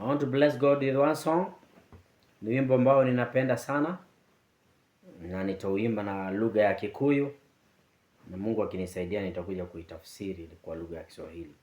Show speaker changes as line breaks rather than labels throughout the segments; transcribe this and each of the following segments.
I want to bless God with one song. Ni wimbo ambao ninapenda sana na nitauimba na lugha ya Kikuyu, na Mungu akinisaidia nitakuja kuitafsiri kwa lugha ya Kiswahili.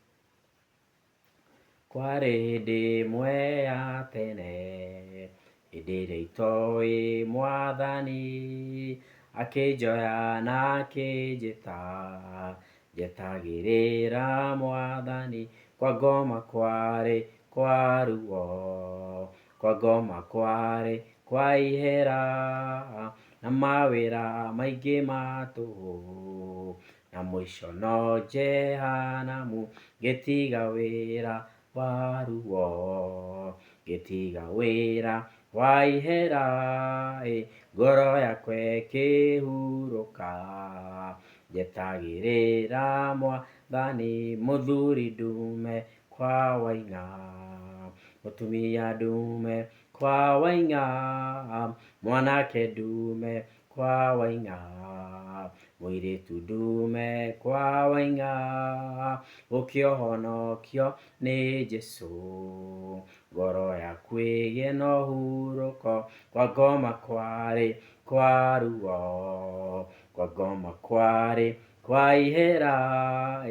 Kwarĩ ndĩ mwe ya tene, hĩndĩ ĩrĩa itoĩ Mwathani, akĩnjoya na akĩnjĩta, njetagĩrĩra Mwathani. Kwa ngoma kwarĩ kwa ruo, kwa ngoma kwarĩ kwa ihera, na mawĩra maingĩ ma tũhũ, na mũico no Jehanamu. Ngĩtiga wĩra wa ruo, ngĩtiga wĩra wa ihera, ngoro yakwa ĩkĩhurũka, njetagĩrĩra Mwathani. Mũthuri ndume kwa waing'a, mũtumia ndume kwa waing'a, mwanake ndume kwa waing'a, mũirĩtu ndume kwa waing'a, ũkĩũhonokio nĩ Jesũ, ngoro yaku ĩgĩe na ũhurũko. Kwa ngoma kwarĩ kwa ruo, kwa ngoma kwarĩ kwa ihera,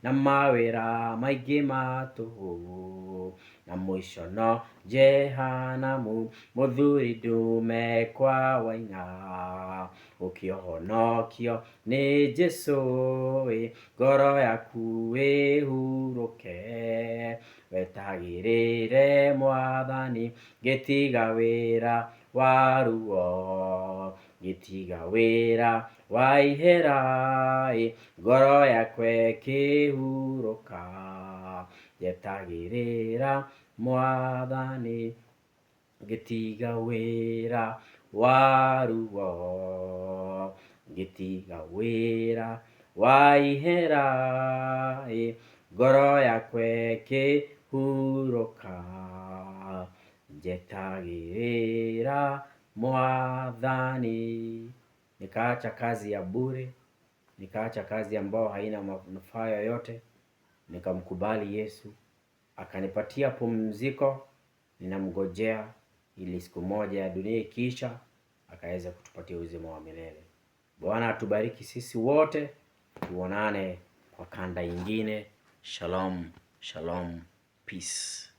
na mawĩra maingĩ ma tũhũ, na mũico no Jehanamu. Mũthuri ndume kwa waing'a, ũkĩũhonokio nĩ Jesũ, ngoro yaku ĩhurũke, wetagĩrĩre Mwathani. Ngĩtiga wĩra wa ruo, ngĩtiga wĩra wa ihera, ngoro yakwa ĩkĩhurũka, njetagĩrĩra Mwathani. Ngĩtiga wĩra wa ruo, ngĩtiga wĩra wa ihera, ngoro yakwa ĩkĩhurũka, njetagĩrĩra Mwathani. Nikaacha kazi ya bure, nikaacha kazi ambao haina manufaa yoyote, nikamkubali Yesu, akanipatia pumziko. Ninamngojea ili siku moja ya dunia ikiisha akaweza kutupatia uzima wa milele. Bwana atubariki sisi wote, tuonane kwa kanda ingine. Shalom, shalom, peace.